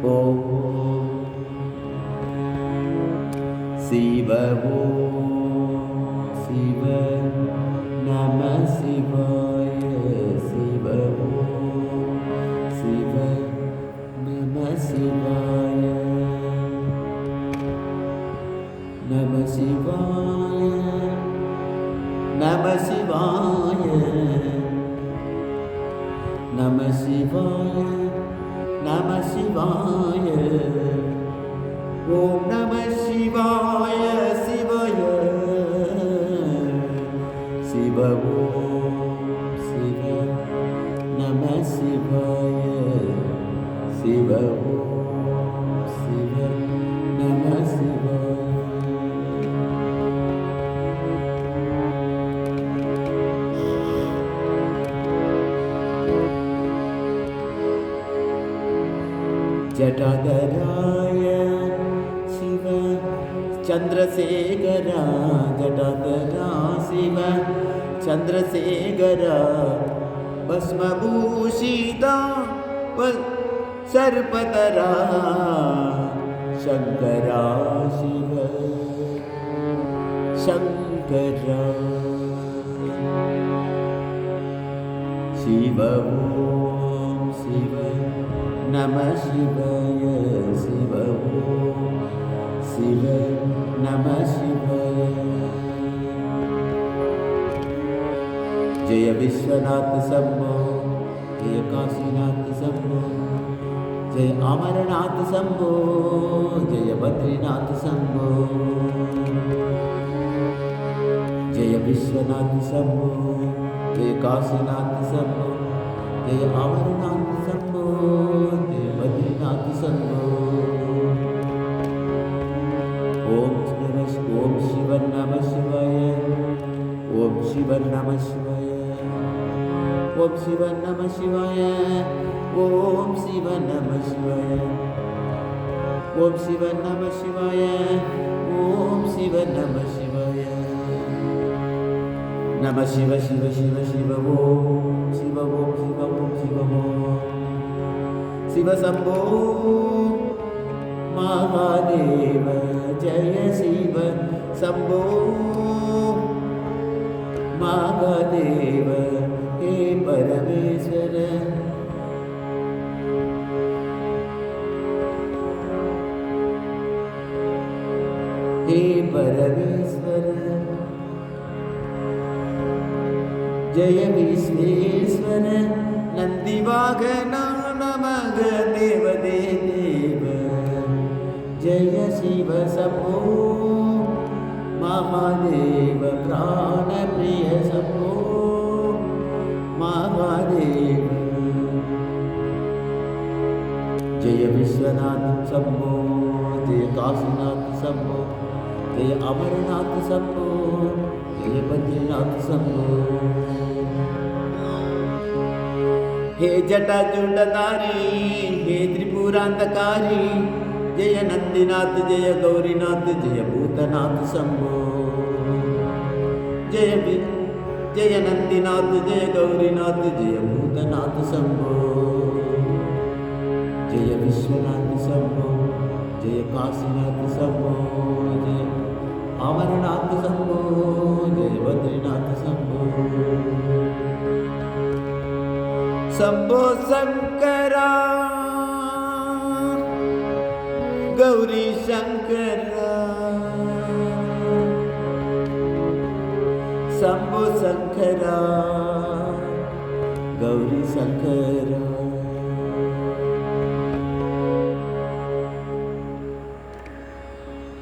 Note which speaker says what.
Speaker 1: ஓம் சிவ ஓம் சிவ நம சிவாய சிவ ஓம் சிவ நம சிவாய நம சிவாய நம சிவாய நம சிவாய நம சிவாய ஓம் நம சிவாய சிவாய சிவ ஓம் சிவ நம சிவாய சிவ ஓம் சிவ நம சிவாய जटाधराय शिव चंद्रशेखरा जटाधरा शिव चंद्रशेखरा भस्मभूषिता सर्पधरा शंकरा शिव शंकरा शिव ओम शिव नमः शिवाय शिव ओम शिव नमः शिवाय जय विश्वनाथ शंभो जय काशीनाथ शंभो जय अमरनाथ शंभो जय बद्रीनाथ शंभो जय विश्वनाथ शंभो जय काशीनाथ शंभो जय अमरनाथ शंभो जय बद्रीनाथ शंभो ओम शिव नमः शिवाय ओम शिव नमः शिवाय ओम शिव नमः शिवाय ओम शिव नमः शिवाय ओम शिव नमः शिवाय ओम शिव नमः शिवाय नमः शिव शिव शिव शिव ओम शिव ओम शिव ओम शिव ओम शिव शंभो महादेव जय शिव शंभो महादेव हे परमेश्वर हे परमेश्वर जय विश्वेश्वर नंदिवाहना नमः देव देव जय शिव शंभो महादेव प्राणप्रिय शंभो महादेव जय विश्वनाथ शंभो जय काशीनाथ शंभो जय अमरनाथ शंभो जय बद्रीनाथ शंभो हे जटाजूटधारी हे त्रिपुरांतकारी जय नंदीनाथ जय गौरीनाथ जय भूतनाथ शंभो जय नंदीनाथ जय गौरीनाथ जय भूतनाथ शंभो जय विश्वनाथ शंभो जय काशीनाथ शंभो जय अमरनाथ शंभो जय बद्रीनाथ शंभो शंभो शंकरा गौरी शंकरा शंभो शंकरा गौरी शंकरा